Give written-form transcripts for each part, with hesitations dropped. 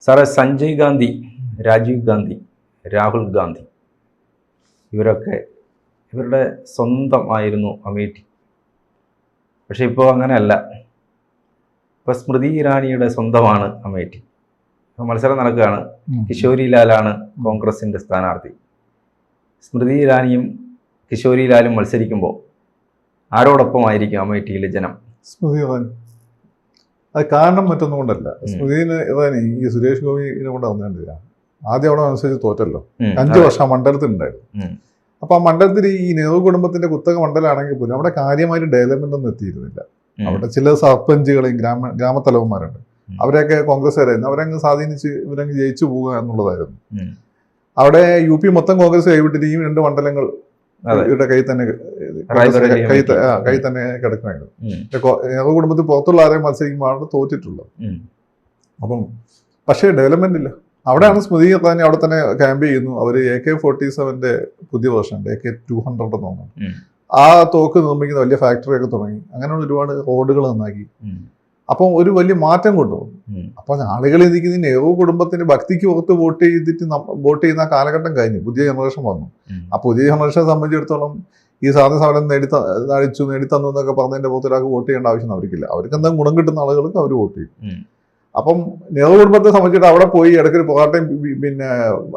സാറേ, സഞ്ജയ് ഗാന്ധി, രാജീവ് ഗാന്ധി, രാഹുൽ ഗാന്ധി ഇവരുടെ സ്വന്തമായിരുന്നു അമേഠി. പക്ഷെ ഇപ്പോൾ അങ്ങനെയല്ല. ഇപ്പോൾ സ്മൃതി ഇറാനിയുടെ സ്വന്തമാണ് അമേഠി. മത്സരം നടക്കുകയാണ്. കിഷോരി ലാലാണ് കോൺഗ്രസിൻ്റെ സ്ഥാനാർത്ഥി. സ്മൃതി ഇറാനിയും കിഷോരി ലാലും മത്സരിക്കുമ്പോൾ ആരോടൊപ്പമായിരിക്കും അമേഠിയിലെ ജനം? സ്മൃതി ഇറാനി. അത് കാരണം മറ്റൊന്നും കൊണ്ടല്ല. സ്മൃതി ഇറാനി ഈ സുരേഷ് ഗോപിനെ കൊണ്ട് വന്നിട്ടില്ല. ആദ്യം അവിടെ അനുസരിച്ച് തോറ്റല്ലോ. 5 വർഷം ആ മണ്ഡലത്തിൽ ഉണ്ടായിരുന്നു. അപ്പൊ ആ മണ്ഡലത്തിൽ ഈ നെഹ്റു കുടുംബത്തിന്റെ കുത്തക മണ്ഡലമാണെങ്കിൽ പോലും അവിടെ കാര്യമായിട്ട് ഡെവലപ്മെന്റ് ഒന്നും എത്തിയിരുന്നില്ല. അവിടെ ചില സർപഞ്ചുകളെയും ഗ്രാമത്തലവന്മാരുണ്ട്, അവരെയൊക്കെ കോൺഗ്രസ്സുകാരായിരുന്നു. അവരങ്ങ് സ്വാധീനിച്ച് ഇവരങ്ങ് ജയിച്ചു പോവുക എന്നുള്ളതായിരുന്നു. അവിടെ UP മൊത്തം കോൺഗ്രസ് കൈവിട്ടിട്ട് ഈ 2 മണ്ഡലങ്ങൾ ഇവരുടെ കൈ തന്നെ കിടക്കണായിരുന്നു. നെഹ്റു കുടുംബത്തിൽ പുറത്തുള്ള ആരെയും മത്സരിക്കുമ്പോഴാണ് തോറ്റിട്ടുള്ളത്. അപ്പം പക്ഷേ ഡെവലപ്മെന്റ് ഇല്ല. അവിടെയാണ് സ്മൃതി ഇറാനി അവിടെ തന്നെ ക്യാമ്പ് ചെയ്യുന്നു. അവർ AK-47 പുതിയ വേർഷൻ AK-200 എന്ന് തോന്നുന്നു. ആ തോക്ക് നിർമ്മിക്കുന്ന വലിയ ഫാക്ടറി ഒക്കെ തുടങ്ങി. അങ്ങനെയുള്ള ഒരുപാട് റോഡുകൾ നന്നാക്കി. അപ്പം ഒരു വലിയ മാറ്റം കൊണ്ടുവന്നു. അപ്പൊ ആളുകൾ ഇരിക്കുന്ന നെഹ്റു കുടുംബത്തിന്റെ ഭക്തിക്ക് പുറത്ത് വോട്ട് ചെയ്യുന്ന കാലഘട്ടം കഴിഞ്ഞു. പുതിയ ജനറേഷൻ വന്നു. ആ പുതിയ ജനറേഷനെ സംബന്ധിച്ചിടത്തോളം ഈ സ്വാതന്ത്ര്യ സമരം നേടിത്തന്നു എന്നൊക്കെ പറഞ്ഞതിന്റെ പുറത്ത് ഒരാൾക്ക് വോട്ട് ചെയ്യേണ്ട ആവശ്യം അവർക്കില്ല. അവർക്ക് എന്താ ഗുണം കിട്ടുന്ന ആളുകൾക്ക് അവർ വോട്ട് ചെയ്യും. അപ്പം നെഹ്റു കുടുംബത്തെ സംബന്ധിച്ചിട്ട് അവിടെ പോയി ഇടയ്ക്കൊരു പൊറാട്ടയും പിന്നെ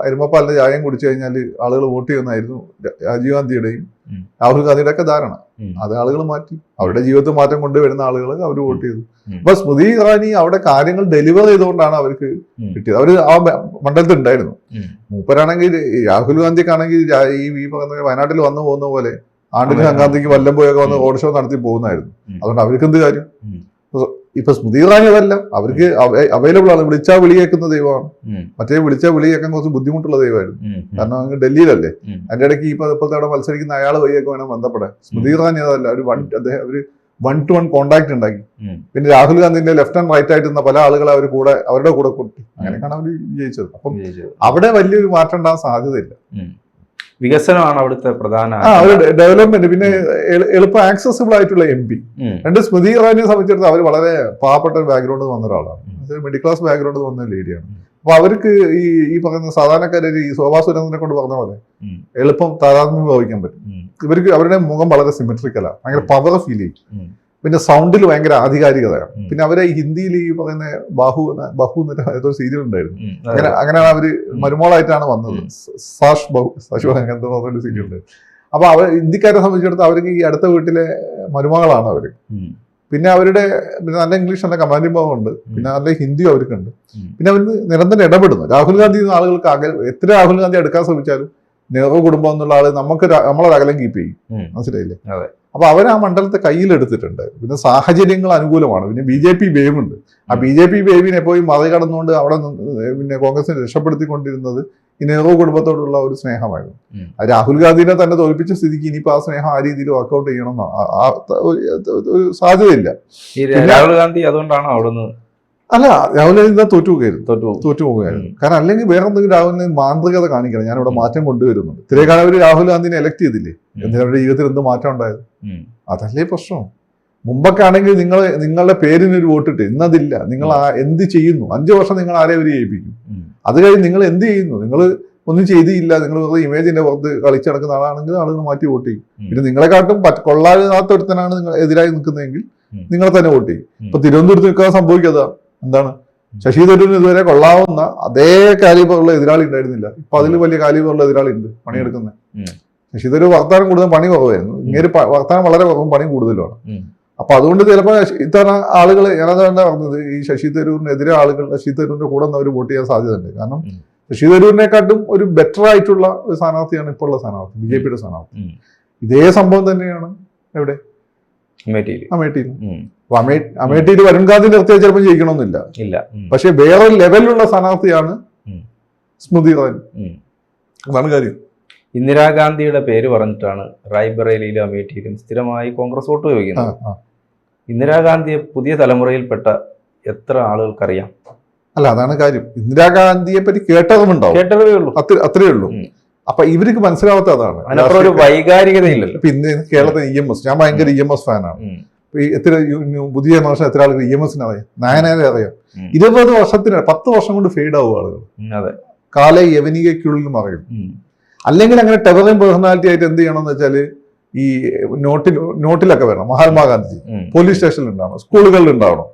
അരിമപ്പാലിന്റെ ചായയും കുടിച്ചു കഴിഞ്ഞാൽ ആളുകൾ വോട്ട് ചെയ്യുന്നതായിരുന്നു രാജീവ് ഗാന്ധിയുടെയും രാഹുൽ ഗാന്ധിയുടെ ഒക്കെ ധാരണ. അത് ആളുകൾ മാറ്റി. അവരുടെ ജീവിതത്തിൽ മാറ്റം കൊണ്ടുവരുന്ന ആളുകൾ അവർ വോട്ട് ചെയ്തു. അപ്പൊ സ്മൃതി ഇറാനി അവിടെ കാര്യങ്ങൾ ഡെലിവർ ചെയ്തുകൊണ്ടാണ് അവർക്ക് കിട്ടിയത്. അവര് ആ മണ്ഡലത്തിൽ ഉണ്ടായിരുന്നു. മൂപ്പരാണെങ്കിൽ രാഹുൽ ഗാന്ധിക്കാണെങ്കിൽ ഈ പറയുന്ന വയനാട്ടിൽ വന്നു പോകുന്ന പോലെ ആണ്ടിന് സംക്രാന്തിക്ക് വല്ലം പോയൊക്കെ വന്ന് റോഡ് ഷോ നടത്തി പോകുന്നായിരുന്നു. അതുകൊണ്ട് അവർക്ക് എന്ത് കാര്യം? ഇപ്പൊ സ്മൃതി ഇറാനി അതല്ല. അവർക്ക് അവൈലബിൾ ആണ്. വിളിച്ചാൽ വിളി കേൾക്കുന്ന ദൈവമാണ്. മറ്റേ വിളിച്ചാൽ വിളി കേൾക്കാൻ കുറച്ച് ബുദ്ധിമുട്ടുള്ള ദൈവമായിരുന്നു. കാരണം അങ്ങ് ഡൽഹിയിലല്ലേ. അതിന്റെ ഇടയ്ക്ക് ഇപ്പോഴത്തെ അവിടെ മത്സരിക്കുന്ന അയാൾ വഴിയൊക്കെ വേണം ബന്ധപ്പെടാൻ. സ്മൃതി ഇറാനി അതല്ല. ഒരു 1-to-1 കോണ്ടാക്ട് ഉണ്ടാക്കി. പിന്നെ രാഹുൽ ഗാന്ധിന്റെ ലെഫ്റ്റ് ആൻഡ് റൈറ്റ് ആയിട്ട് പല ആളുകളെ അവരുടെ കൂടെ കൂട്ടി. അങ്ങനെയൊക്കെയാണ് അവർ വിജയിച്ചത്. അപ്പം അവിടെ വലിയൊരു മാറ്റം ഉണ്ടാകാൻ സാധ്യതയില്ല. വികസനമാണ് അവിടുത്തെ പ്രധാന ഡെവലപ്മെന്റ്. പിന്നെ എളുപ്പം ആക്സസിബിൾ ആയിട്ടുള്ള MP. സ്മൃതി ഇറാനിയെ സംബന്ധിച്ചിടത്തോളം അവർ വളരെ പാവപ്പെട്ട ബാക്ക്ഗ്രൗണ്ടിൽ വന്ന ഒരാളാണ്. മിഡിൽ ക്ലാസ് ബാക്ക്ഗ്രൗണ്ടിൽ വന്ന ലേഡിയാണ്. അപ്പൊ അവർക്ക് ഈ പറയുന്ന സാധാരണക്കാരെ ഈ ശോഭാ സുരേന്ദ്രനെ കൊണ്ട് പറഞ്ഞ പോലെ എളുപ്പം താതാത്മ്യം ഭാവിക്കാൻ പറ്റും. ഇവർക്ക് അവരുടെ മുഖം വളരെ സിമെട്രിക്കലാണ്. ഭയങ്കര പവർ ഫീൽ ചെയ്യും. പിന്നെ സൗണ്ടിൽ ഭയങ്കര ആധികാരികതയാണ്. പിന്നെ അവരെ ഹിന്ദിയിൽ ഈ പറയുന്ന ബഹു എന്നൊരു ഏതോ സീരിയൽ ഉണ്ടായിരുന്നു. അങ്ങനെയാണ് അവര് മരുമോളായിട്ടാണ് വന്നത്. സാഷ് അങ്ങനത്തെ പറഞ്ഞൊരു സീരിയൽ ഉണ്ട്. അപ്പൊ ഹിന്ദിക്കാരെ സംബന്ധിച്ചിടത്തോളം അവർക്ക് ഈ അടുത്ത വീട്ടിലെ മരുമകളാണ് അവര്. പിന്നെ അവരുടെ നല്ല ഇംഗ്ലീഷ്, നല്ല കമാൻഡിംഗ് ഭാവം ഉണ്ട്. പിന്നെ നല്ല ഹിന്ദിയും അവർക്കുണ്ട്. പിന്നെ അവർ നിരന്തരം ഇടപെടുന്നു. രാഹുൽ ഗാന്ധി ആളുകൾക്ക് എത്ര രാഹുൽ ഗാന്ധി എടുക്കാൻ ശ്രമിച്ചാലും നെഹ്റു കുടുംബം എന്നുള്ള ആള് നമ്മളൊരു അകലം കീപ്പ് ചെയ്യും. മനസ്സിലായില്ലേ? അപ്പൊ അവർ ആ മണ്ഡലത്തെ കയ്യിലെടുത്തിട്ടുണ്ട്. പിന്നെ സാഹചര്യങ്ങൾ അനുകൂലമാണ്. പിന്നെ BJP വേവ് ഉണ്ട്. ആ BJP വേവിനെ പോയി മറികടന്നുകൊണ്ട് അവിടെ പിന്നെ കോൺഗ്രസിനെ രക്ഷപ്പെടുത്തിക്കൊണ്ടിരുന്നത് ഈ നെഹ്റു കുടുംബത്തോടുള്ള ഒരു സ്നേഹമായിരുന്നു. അത് രാഹുൽ ഗാന്ധിനെ തന്നെ തോൽപ്പിച്ച സ്ഥിതിക്ക് ഇനിയിപ്പോ ആ സ്നേഹം ആ രീതിയിൽ വർക്കൗട്ട് ചെയ്യണം ഒരു സാധ്യതയില്ല. രാഹുൽ ഗാന്ധി അതുകൊണ്ടാണ് അവിടുന്ന് അല്ല, രാഹുൽ ഗാന്ധി തോറ്റുപോകുകയായിരുന്നു. കാരണം അല്ലെങ്കിൽ വേറെ എന്തെങ്കിലും രാഹുലിന് മാന്ത്രികത കാണിക്കണം. ഞാനിവിടെ മാറ്റം കൊണ്ടുവരുന്നുണ്ട്. ഇത്രയും കാലം അവർ രാഹുൽ ഗാന്ധിനെ എലക്ട് ചെയ്തില്ലേ? എന്തിനാ അവരുടെ ജീവിതത്തിൽ എന്ത് മാറ്റം ഉണ്ടായത്? അതല്ലേ പ്രശ്നം. മുമ്പൊക്കെ ആണെങ്കിൽ നിങ്ങളുടെ പേരിനൊരു വോട്ടിട്ട്, ഇന്നതില്ല. നിങ്ങൾ എന്ത് ചെയ്യുന്നു? 5 വർഷം നിങ്ങൾ ആരെ അവർ ജയിപ്പിക്കും? അത് കഴിഞ്ഞ് നിങ്ങൾ എന്ത് ചെയ്യുന്നു? നിങ്ങൾ ഒന്നും ചെയ്തില്ല. നിങ്ങൾ വെറുതെ ഇമേജിന്റെ പുറത്ത് കളിച്ചു നടക്കുന്ന ആളാണെങ്കിൽ ആളുകൾ മാറ്റി വോട്ട് ചെയ്യും. പിന്നെ നിങ്ങളെക്കാട്ടും കൊള്ളാത്ത നിങ്ങൾ എതിരായി നിൽക്കുന്നതെങ്കിൽ നിങ്ങളെ തന്നെ വോട്ട് ചെയ്യും. ഇപ്പൊ തിരുവനന്തപുരത്ത് നിൽക്കാൻ സംഭവിക്കാതെ എന്താണ്? ശശി തരൂരിന് ഇതുവരെ കൊള്ളാവുന്ന അതേ കാലിബറുള്ള എതിരാളി ഉണ്ടായിരുന്നില്ല. ഇപ്പൊ അതിൽ വലിയ കാലിബറുള്ള എതിരാളി ഉണ്ട് പണിയെടുക്കുന്നത്. ശശി തരൂർ വർത്താനം കൂടുതലും പണി കുറവായിരുന്നു. ഇങ്ങനെ വർത്താനം വളരെ കുറവും പണി കൂടുതലുമാണ്. അപ്പൊ അതുകൊണ്ട് ചിലപ്പോൾ ഇത്തവണ ആളുകൾ ഞാനതാണ് പറഞ്ഞത്, ഈ ശശി തരൂരിനെതിരെ ആളുകൾ ശശി തരൂരിന്റെ കൂടെ അവർ വോട്ട് ചെയ്യാൻ സാധ്യതയുണ്ട്. കാരണം ശശി തരൂരിനെക്കാട്ടും ഒരു ബെറ്റർ ആയിട്ടുള്ള ഒരു സ്ഥാനാർത്ഥിയാണ് ഇപ്പോൾ ഉള്ള സ്ഥാനാർത്ഥി, BJP സ്ഥാനാർത്ഥി. ഇതേ സംഭവം തന്നെയാണ് എവിടെ? അമേഠിയിൽ വരുൺ ഗാന്ധി നിർത്തിയാൽ ചിലപ്പോൾ ജയിക്കണമെന്നില്ല. പക്ഷെ വേറെ ലെവലിലുള്ള സ്ഥാനാർത്ഥിയാണ് സ്മൃതി ഇറാനി. അതാണ് കാര്യം. ഇന്ദിരാഗാന്ധിയുടെ പേര് പറഞ്ഞിട്ടാണ് റായ്ബറേലിയിലും അമേഠിയിലും സ്ഥിരമായി കോൺഗ്രസ് വോട്ട് ചോദിക്കുന്നത്. ഇന്ദിരാഗാന്ധിയെ പുതിയ തലമുറയിൽപ്പെട്ട എത്ര ആളുകൾക്കറിയാം? അല്ല, അതാണ് കാര്യം. ഇന്ദിരാഗാന്ധിയെ പറ്റി കേട്ടതുമുണ്ടാവും, കേട്ടതേ ഉള്ളൂ, അത്രേ ഉള്ളൂ. അപ്പൊ ഇവർക്ക് മനസ്സിലാവാത്ത അതാണ്. ഒരു വൈകാരികതയില്ലല്ലോ. പിന്നെ കേരളത്തിൽ EMS, ഞാൻ ഭയങ്കര EMS ഫാനാണ്. ഈ എത്ര പുതിയ ജനറേഷൻ എത്ര ആളുകൾ EMSനെ അറിയാം, നയനേരെ അറിയാം. 20 വർഷത്തിന് 10 വർഷം കൊണ്ട് ഫെയ്ഡ് ആവും ആളുകൾ. അതെ, കാല യവനികയ്ക്കുള്ളിൽ മറയും. അല്ലെങ്കിൽ അങ്ങനെ ടെററിംഗ് പേഴ്സണാലിറ്റി ആയിട്ട് എന്ത് ചെയ്യണമെന്ന് വെച്ചാൽ ഈ നോട്ടിലൊക്കെ വേണം. മഹാത്മാഗാന്ധി പോലീസ് സ്റ്റേഷനിൽ ഉണ്ടാവണം, സ്കൂളുകളിൽ ഉണ്ടാവണം,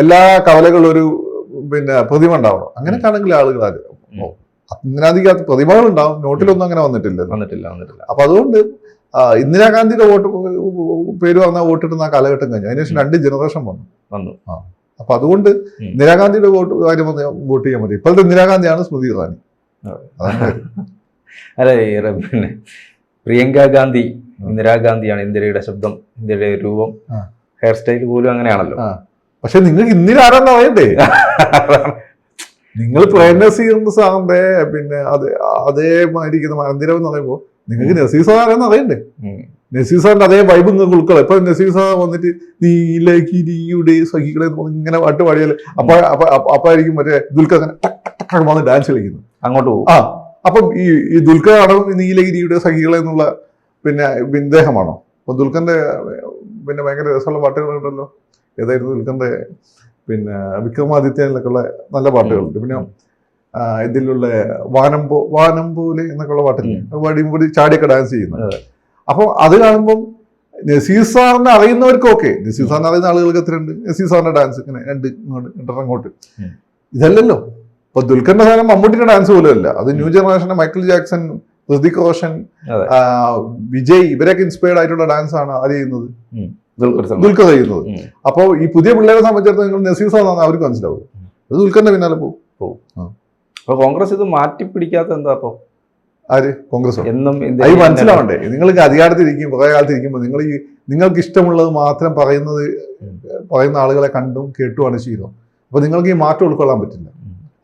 എല്ലാ കവലകളിലും ഒരു പ്രതിമ ഉണ്ടാവണം. അങ്ങനെയൊക്കെ ആണെങ്കിൽ ആളുകൾ ഇന്ദിരാഗാന്ധി പ്രതിമകൾ ഉണ്ടാവും, നോട്ടിലൊന്നും അങ്ങനെ വന്നിട്ടില്ല. അപ്പൊ അതുകൊണ്ട് ഇന്ദിരാഗാന്ധിയുടെ പേര് പറഞ്ഞാൽ വോട്ടിട്ടുന്ന ആ കാലഘട്ടം കഴിഞ്ഞു. അതിനുശേഷം 2 ജനറേഷൻ വന്നു. അപ്പൊ അതുകൊണ്ട് ഇന്ദിരാഗാന്ധിയുടെ കാര്യം വോട്ട് ചെയ്യാൻ മതി. ഇപ്പോഴത്തെ ഇന്ദിരാഗാന്ധിയാണ് സ്മൃതി ഇറാനി. അതെ, പിന്നെ പ്രിയങ്ക ഗാന്ധി ഇന്ദിരാഗാന്ധിയാണ്. ഇന്ദിരയുടെ ശബ്ദം, ഇന്ദിരയുടെ രൂപം, ഹെയർ സ്റ്റൈൽ പോലും അങ്ങനെയാണല്ലോ. പക്ഷെ നിങ്ങൾക്ക് ഇന്ദിര ആരാന്ന് അറിയണ്ടേ? നിങ്ങൾ പ്രേം നസീർ സാറിന്റെ അതേമാതിരിക്കുന്ന മന്ദിരം എന്ന് പറയുമ്പോൾ നിങ്ങൾക്ക് നസീർ സാർ ആരെന്ന് അറിയണ്ടേ? നസീർ സാറിന്റെ അതേ വൈബ് നിങ്ങൾക്ക് ഉൾക്കൊള്ളാം. ഇപ്പൊ നസീർ സാർ വന്നിട്ട് നീലഗിരിയുടെ സഖികളെ ഇങ്ങനെ പാട്ട് പാടിയാൽ അപ്പായിരിക്കും മറ്റേ ദുൽഖർ അങ്ങനെ വന്ന് ഡാൻസ് കളിക്കുന്നു, അങ്ങോട്ട് പോകും. അപ്പം ഈ ദുൽഖർ ആണോ നീലഗിരിയുടെ സഖികളെ എന്നുള്ള ഇദ്ദേഹമാണോ? അപ്പൊ ദുൽഖറിന്റെ ഭയങ്കര രസമുള്ള പാട്ടുകളുണ്ടല്ലോ. ഏതായിരുന്നു ദുൽഖറിന്റെ? വിക്രമാദിത്യനിലൊക്കെയുള്ള നല്ല പാട്ടുകളുണ്ട്. പിന്നെ ഇതിലുള്ള വാനംപോലെ എന്നൊക്കെയുള്ള പാട്ടില്ലേ, വടിമുടി ചാടിയൊക്കെ ഡാൻസ് ചെയ്യുന്നത്. അപ്പൊ അത് കാണുമ്പം നസീർ സാറിനെ അറിയുന്നവർക്കൊക്കെ, നസീർ സാറിനെ അറിയുന്ന ആളുകൾക്ക് എത്രയുണ്ട്? നസീർ സാറിന്റെ ഡാൻസ് ഇങ്ങനെ രണ്ടങ്ങോട്ട് ഇതല്ലല്ലോ. ഇപ്പൊ ദുൽഖറിന്റെ സാധനം മമ്മൂട്ടിയുടെ ഡാൻസ് പോലും അല്ല. അത് ന്യൂ ജനറേഷന്റെ മൈക്കിൾ ജാക്സൺ, ഹൃതിക് റോഷൻ, വിജയ് ഇവരൊക്കെ ഇൻസ്പയർഡ് ആയിട്ടുള്ള ഡാൻസ് ആണ് ആര് ചെയ്യുന്നത്? ദുൽഖർ ചെയ്യുന്നത്. അപ്പൊ ഈ പുതിയ പിള്ളേരെ സംബന്ധിച്ചിടത്തോളം നിങ്ങൾ നസീർ സാറാണ് അവർക്ക് മനസ്സിലാവും. അത് ദുൽഖറിന്റെ പിന്നാലെ പോകും. അപ്പൊ കോൺഗ്രസ് ഇത് മാറ്റിപ്പിടിക്കാത്ത എന്താ? അപ്പൊ ആര്? കോൺഗ്രസ് എന്നും അത് മനസ്സിലാവണ്ടേ? നിങ്ങൾക്ക് അധികാരത്തിരിക്കും കുറെ കാലത്തിരിക്കുമ്പോൾ നിങ്ങൾക്ക് ഇഷ്ടമുള്ളത് മാത്രം പറയുന്ന ആളുകളെ കണ്ടും കേട്ടുമാണ് ശീലം. അപ്പൊ നിങ്ങൾക്ക് ഈ മാറ്റം ഉൾക്കൊള്ളാൻ പറ്റില്ല.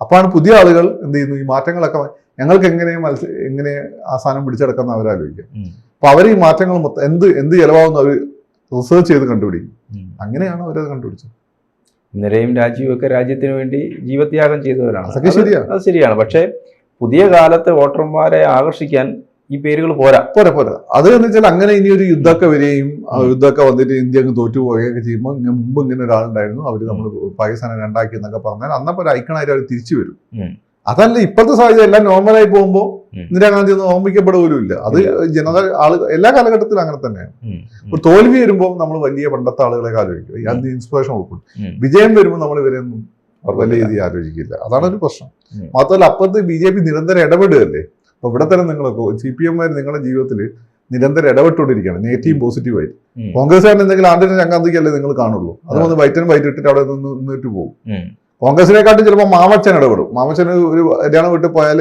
അപ്പാണ് പുതിയ ആളുകൾ എന്ത് ചെയ്യുന്നു? ഈ മാറ്റങ്ങളൊക്കെ ഞങ്ങൾക്ക് എങ്ങനെ ആ സാധനം പിടിച്ചെടുക്കുന്ന അവരാലോചിക്കും. അപ്പൊ അവർ ഈ മാറ്റങ്ങൾ മൊത്തം എന്ത് ചെലവാകുന്നു അവർ റിസർച്ച് ചെയ്ത് കണ്ടുപിടിക്കും. അങ്ങനെയാണ് അവരത് കണ്ടുപിടിച്ചത്. ഇന്ദിരയും രാജീവും ഒക്കെ രാജ്യത്തിന് വേണ്ടി ജീവത്യാഗം ചെയ്തവരാണ്. അതൊക്കെ ശരിയാണ്, അത് ശരിയാണ്. പക്ഷെ പുതിയ കാലത്തെ വോട്ടർമാരെ ആകർഷിക്കാൻ ഈ പേരുകൾ പോരാ. അത് എന്ന് വെച്ചാൽ അങ്ങനെ ഇനി ഒരു യുദ്ധമൊക്കെ വരികയും യുദ്ധമൊക്കെ വന്നിട്ട് ഇന്ത്യ അങ്ങ് തോറ്റു പോവുകയൊക്കെ ചെയ്യുമ്പോൾ മുമ്പ് ഇങ്ങനെ ഒരാളുണ്ടായിരുന്നു, അവര് നമ്മൾ പാകിസ്ഥാനെ 2 എന്നൊക്കെ പറഞ്ഞാൽ അന്നപ്പോ ഒരു ഐക്കണായിട്ട് അവർ തിരിച്ചു വരും. അതല്ല ഇപ്പോഴത്തെ സാഹചര്യം എല്ലാം നോർമലായി പോകുമ്പോൾ ഇന്ദിരാഗാന്ധി ഒന്നും ഓർമ്മിക്കപ്പെട പോലും ഇല്ല. അത് എല്ലാ കാലഘട്ടത്തിലും അങ്ങനെ തന്നെയാണ്. ഇപ്പോൾ തോൽവി വരുമ്പോൾ നമ്മൾ വലിയ പണ്ടത്തെ ആളുകളെ ആലോചിക്കും, അതിന് ഇൻസ്പിറേഷൻ ഉൾക്കൊള്ളും. വിജയം വരുമ്പോൾ നമ്മൾ ഇവരെയൊന്നും വലിയ രീതിയിൽ ആലോചിക്കില്ല. അതാണ് ഒരു പ്രശ്നം. മാത്രമല്ല അപ്പുറത്ത് BJP നിരന്തരം ഇടപെടുകയല്ലേ. അപ്പൊ ഇവിടെ തന്നെ നിങ്ങളൊക്കെ CPM നിങ്ങളുടെ ജീവിതത്തിൽ നിരന്തരം ഇടപെട്ടുകൊണ്ടിരിക്കുകയാണ്, നെഗറ്റീവ് പോസിറ്റീവായിട്ട്. കോൺഗ്രസ്സുകാരൻ എന്തെങ്കിലും ആണ്ടിന്റെ ചങ്കാന്തിക്കല്ലേ നിങ്ങൾ കാണുള്ളൂ. അതുകൊണ്ട് വൈറ്റ് ഇട്ടിട്ട് അവിടെ നിന്നിട്ട് പോകും. കോൺഗ്രസിനെക്കാട്ടും ചിലപ്പോൾ മാമച്ചൻ ഇടപെടും. മാമച്ചന് ഒരു കല്യാണം വീട്ടിൽ പോയാൽ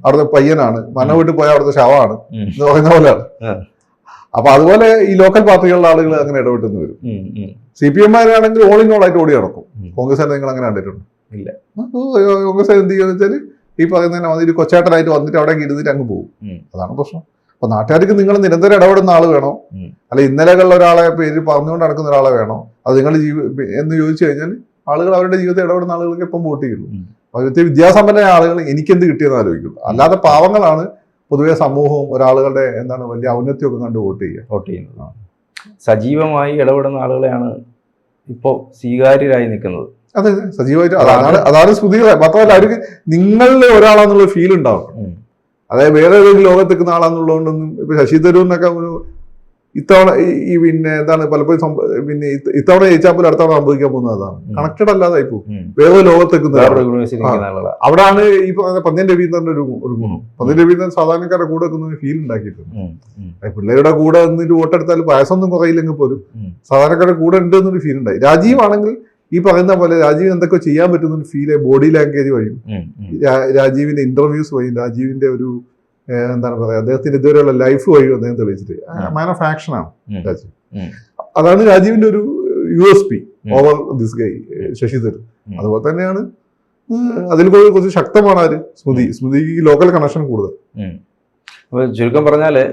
അവിടുത്തെ പയ്യനാണ്, മന വീട്ടിൽ പോയാൽ അവിടുത്തെ ശവമാണ് എന്ന് പറയുന്ന പോലെയാണ്. അപ്പൊ അതുപോലെ ഈ ലോക്കൽ പാർട്ടികളുടെ ആളുകൾ അങ്ങനെ ഇടപെട്ടെന്ന് വരും. CPM ആണെങ്കിൽ ഓൾ ഇൻ ഓൾ ആയിട്ട് ഓടി നടക്കും. കോൺഗ്രസ്സുകാരെ നിങ്ങൾ അങ്ങനെ കണ്ടിട്ടുണ്ട്? ഇല്ല. കോൺഗ്രസ് എന്ത് ചെയ്യുക വെച്ചാൽ ഈ പറയുന്നതിനെ വന്നിട്ട് കൊച്ചാട്ടനായിട്ട് വന്നിട്ട് അവിടെ ഇരുന്നിട്ട് അങ്ങ് പോകും. അതാണ് പ്രശ്നം. അപ്പൊ നാട്ടുകാർക്ക് നിങ്ങൾ നിരന്തരം ഇടപെടുന്ന ആൾ വേണോ, അല്ല ഇന്നലെകളിൽ ഒരാളെ പേര് പറഞ്ഞുകൊണ്ട് നടക്കുന്ന ഒരാളെ വേണോ? അത് നിങ്ങൾ എന്ന് ചോദിച്ചു കഴിഞ്ഞാൽ ആളുകൾ അവരുടെ ജീവിതത്തിൽ ഇടപെടുന്ന ആളുകൾക്ക് ഇപ്പം വോട്ട് ചെയ്യുള്ളൂ. അവിടുത്തെ വിദ്യാസമ്പന്നരായ ആളുകൾ എനിക്കെന്ത് കിട്ടിയെന്ന് ആലോചിക്കുള്ളൂ. അല്ലാതെ പാവങ്ങളാണ് പൊതുവെ സമൂഹവും ഒരാളുകളുടെ വലിയ ഔന്നത്യമൊക്കെ കണ്ട് വോട്ട് ചെയ്യുന്നത്. സജീവമായി ഇടപെടുന്ന ആളുകളെയാണ് ഇപ്പോൾ സ്വീകാര്യരായി നിൽക്കുന്നത്. അതെ, സജീവമായിട്ട് അതാണ് സ്മൃതികളെ. മാത്രമല്ല അവർക്ക് നിങ്ങളിൽ ഒരാളാന്നുള്ള ഫീൽ ഉണ്ടാവും. അതായത് വേറെ ഏതെങ്കിലും ലോകത്ത് നിൽക്കുന്ന ആളാന്നുള്ളതുകൊണ്ടൊന്നും ഇപ്പൊ ശശി തരൂരിനൊക്കെ ഒരു ഇത്തവണ ഈ പലപ്പോഴും ഇത്തവണ ജയിച്ചാൽ പോലും അടുത്തവണ സംഭവിക്കാൻ പോകുന്നത് അതാണ്. കണക്റ്റഡ് അല്ലാതായി പോകും. വേറെ ലോകത്തേക്കുന്ന അവിടാണ് ഈ പറയുന്ന പന്ന്യൻ രവീന്ദ്രന്റെ ഒരു ഗുണം. പന്ന്യൻ രവീന്ദ്രൻ സാധാരണക്കാരുടെ കൂടെ വെക്കുന്ന ഫീൽ ഉണ്ടാക്കിയിട്ടുണ്ട്. പിള്ളേരുടെ കൂടെ നിന്നിട്ട് വോട്ടെടുത്താൽ പായസമൊന്നും കുറയില്ലെങ്കിൽ പോലും സാധാരണക്കാരുടെ കൂടെ ഉണ്ട് എന്നൊരു ഫീൽ ഉണ്ടായി. രാജീവ് ആണെങ്കിൽ ഈ പറയുന്ന പോലെ രാജീവ് എന്തൊക്കെ ചെയ്യാൻ പറ്റുന്ന ഫീൽ ബോഡി ലാംഗ്വേജ് വഴിയും രാജീവിന്റെ ഇന്റർവ്യൂസ് വഴിയും രാജീവിന്റെ ഒരു അദ്ദേഹത്തിന്റെ ഇതുവരെയുള്ള ലൈഫ് വഴിയും അദ്ദേഹം തെളിയിച്ചിട്ട് മാൻ ഓഫ് ആക്ഷൻ ആണ് രാജീവ്. അതാണ് രാജീവിന്റെ ഒരു USP over this guy Shashi Tharoor. അതുപോലെ തന്നെയാണ് അതിൽ കുറച്ച് ശക്തമാണ് ആര് സ്മൃതിക്ക് ലോക്കൽ കണക്ഷൻ കൂടുതൽ. ചുരുക്കം പറഞ്ഞാല്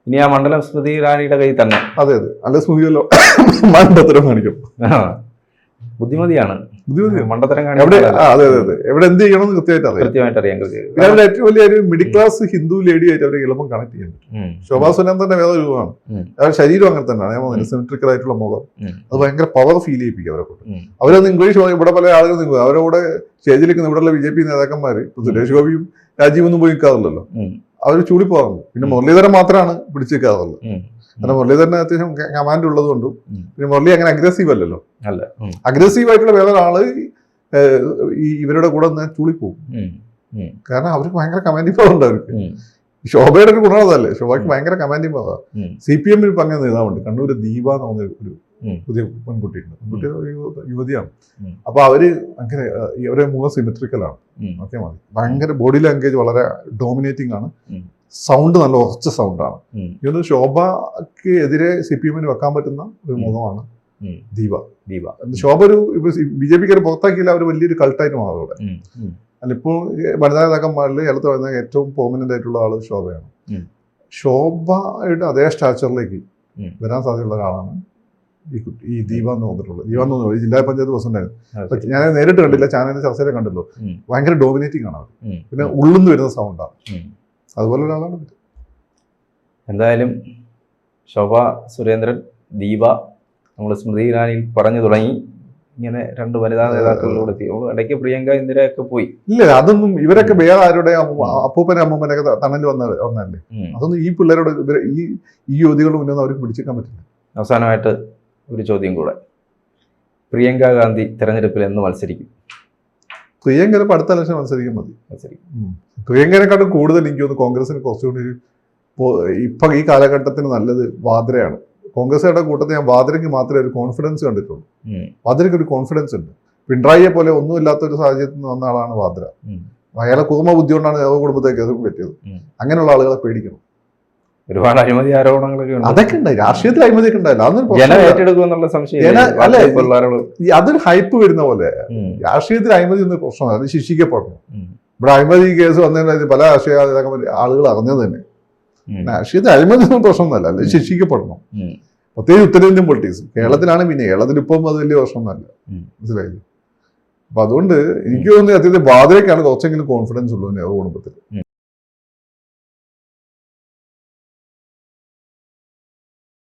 ഇനി ആ മണ്ഡലം സ്മൃതി ഇറാനിയുടെ കയ്യിൽ തന്നെ. അതെ, അല്ല സ്മൃതിയല്ലോ മണ്ടത്തരം കാണിക്കും. ബുദ്ധിമതിയാണ്. ബുദ്ധിമുട്ട് മണ്ടത്തരം എവിടെ കാണിക്കാൻ അതെ അതെ അതെ എവിടെ എന്ത് ചെയ്യണം എന്ന് കൃത്യമായിട്ട് അറിയാം. കൃത്യമായിട്ട് അറിയാം. പിന്നെ അവരുടെ ഏറ്റവും വലിയ ഒരു മിഡിൽ ക്ലാസ് ഹിന്ദു ലേഡി ആയിട്ട് അവരെ എളുപ്പം കണക്ട് ചെയ്യുന്നു. ശോഭാ സുരേന്ദ്രന്റെ വേറെ രൂപമാണ്. അവരുടെ ശരീരം അങ്ങനെ തന്നെയാണ്. ഞാൻ പറഞ്ഞത് സിമെട്രിക്കൽ ആയിട്ടുള്ള മുഖം, അത് ഭയങ്കര പവർ ഫീൽ ചെയ്യിപ്പിക്കും അവരെ കൊണ്ട്. അവരൊന്ന് ഇംഗ്ലീഷ് ഇവിടെ പല ആളുകൾ നിൽക്കും. അവരുടെ കൂടെ സ്റ്റേജിലേക്ക് ഇവിടെയുള്ള BJP നേതാക്കന്മാര് സുരേഷ് ഗോപിയും രാജീവൊന്നും പോയി നിൽക്കാറില്ലല്ലോ. അവർ ചൂടി പോകാറുണ്ട്. പിന്നെ മുരളീധരൻ മാത്രമാണ് പിടിച്ചു നിൽക്കാറുള്ളത്. കാരണം മുരളീധരന് അത്യാവശ്യം കമാൻഡ് ഉള്ളത് കൊണ്ടും പിന്നെ മുരളി അങ്ങനെ അഗ്രസീവ് അല്ലല്ലോ. അഗ്രസീവ് ആയിട്ടുള്ള വേറെ ആള് ഇവരുടെ കൂടെ നിന്ന് ചൂളിപ്പോകും. കാരണം അവർക്ക് ഭയങ്കര കമാൻഡിങ് പവർ ഉണ്ട്. അവർക്ക് ശോഭയുടെ ഒരു ഗുണമതല്ലേ, ശോഭയ്ക്ക് ഭയങ്കര കമാൻഡിങ് പവർ. CPM ഇപ്പൊ അങ്ങനെ നേതാവുണ്ട്. കണ്ണൂര് ദീപ എന്ന് പറഞ്ഞ ഒരു പുതിയ പെൺകുട്ടിയുണ്ട്. പെൺകുട്ടി യുവതിയാണ്. അപ്പൊ അവര് അങ്ങനെ ഇവരെ മുഖം സിമെട്രിക്കലാണ്. ഓക്കെ, മതി. ഭയങ്കര ബോഡി ലാംഗ്വേജ് വളരെ ഡോമിനേറ്റിംഗ് ആണ്. സൗണ്ട് നല്ല ഉറച്ച സൗണ്ടാണ്. ഇതൊന്ന് ശോഭയ്ക്ക് എതിരെ CPM വെക്കാൻ പറ്റുന്ന ഒരു മുഖമാണ് ദീപ. ശോഭ ഒരു BJPക്കാര് പുറത്താക്കിയില്ല, അവർ വലിയൊരു കൾട്ടായിട്ട് മാറും അവിടെ. അല്ല, ഇപ്പോൾ വനിതാ നേതാക്കന്മാരിൽ ഇടത്ത് വരുന്ന ഏറ്റവും പെർമനന്റ് ആയിട്ടുള്ള ആള് ശോഭയാണ്. ശോഭയുടെ അതേ സ്റ്റാച്ചറിലേക്ക് വരാൻ സാധ്യതയുള്ള ഒരാളാണ് ഈ ദീപ എന്ന് പറഞ്ഞിട്ടുള്ളത്. ദീപ എന്ന് പറഞ്ഞത് ജില്ലാ പഞ്ചായത്ത് പ്രസിഡന്റായിരുന്നു. ഞാൻ നേരിട്ട് കണ്ടില്ല, ചാനലിന്റെ ചർച്ചയിൽ കണ്ടല്ലോ. ഭയങ്കര ഡോമിനേറ്റിംഗ് ആണ് അവർ. പിന്നെ ഉള്ളിന്ന് വരുന്ന സൗണ്ടാണ്. അതുപോലെ ഒരാളാണ്. എന്തായാലും ശോഭ സുരേന്ദ്രൻ, ദീപ, നമ്മൾ സ്മൃതി ഇറാനിയിൽ പറഞ്ഞു തുടങ്ങി. ഇങ്ങനെ രണ്ട് വനിതാ നേതാക്കളിലൂടെ ഇടയ്ക്ക് പ്രിയങ്ക ഇന്ദിരയൊക്കെ പോയി. ഇല്ല, അതൊന്നും ഇവരൊക്കെ വേറെ ആരുടെ അപ്പൂപ്പനെ അമ്മൂമ്മനൊക്കെ തണല് വന്നല്ലേ. അതൊന്നും ഈ പിള്ളേരോട് ഈ യുവതികളുടെ മുന്നേ അവർക്ക് പിടിച്ചേക്കാൻ പറ്റില്ല. അവസാനമായിട്ട് ഒരു ചോദ്യം കൂടെ. പ്രിയങ്ക ഗാന്ധി തെരഞ്ഞെടുപ്പിൽ എന്ന് മത്സരിക്കും? പ്രിയങ്ക അടുത്ത ഇലക്ഷൻ മത്സരിക്കും. പ്രിയങ്കനെക്കാട്ടും കൂടുതൽ എനിക്ക് തോന്നുന്നു കോൺഗ്രസിന് കുറച്ചുകൂടി ഇപ്പൊ ഈ കാലഘട്ടത്തിന് നല്ലത് വാദ്രയാണ്. കോൺഗ്രസുകാരുടെ കൂട്ടത്തിൽ ഞാൻ വാദ്രയ്ക്ക് മാത്രമേ ഒരു കോൺഫിഡൻസ് കണ്ടിട്ടുള്ളൂ. വാദ്രയ്ക്ക് ഒരു കോൺഫിഡൻസ് ഉണ്ട്. പിണറായിയെ പോലെ ഒന്നുമില്ലാത്ത ഒരു സാഹചര്യത്തിൽ നിന്ന് വന്ന ആളാണ് വാദ്ര. അയാളെ കുറുമ ബുദ്ധി കൊണ്ടാണ് കുടുംബത്തേക്ക് എതിർപ്പ് പറ്റിയത്. അങ്ങനെയുള്ള ആളുകളെ പേടിക്കണം. ഒരുപാട് അഴിമതി ആരോപണങ്ങളൊക്കെ അതൊക്കെ ഉണ്ടായി. രാഷ്ട്രീയത്തിൽ അഴിമതിയൊക്കെ ഉണ്ടായില്ല. അതൊരു ഹൈപ്പ് വരുന്ന പോലെ. രാഷ്ട്രീയത്തിൽ അഴിമതി ഒന്നും പ്രശ്നമല്ല, അത് ശിക്ഷിക്കപ്പെടണം. ഇവിടെ അഴിമതി കേസ് വന്നതിന് പല രാഷ്ട്രീയ ആളുകൾ അറിഞ്ഞത് തന്നെ. രാഷ്ട്രീയത്തിൽ അഴിമതി ഒന്നും പ്രശ്നമൊന്നുമല്ല, അത് ശിക്ഷിക്കപ്പെടണം. പ്രത്യേകിച്ച് ഉത്തരേന്ത്യൻ പൊളിറ്റിക്സ്. കേരളത്തിലാണ് പിന്നെ, കേരളത്തിൽ ഇപ്പം അത് വലിയ പ്രശ്നമൊന്നുമല്ല. മനസ്സിലായില്ലേ? അപ്പൊ അതുകൊണ്ട് എനിക്ക് തോന്നുന്നത് അത്യന്തം വാദ്രയ്ക്കാണ് കുറച്ചെങ്കിലും കോൺഫിഡൻസ് ഉള്ളത് കുടുംബത്തിൽ.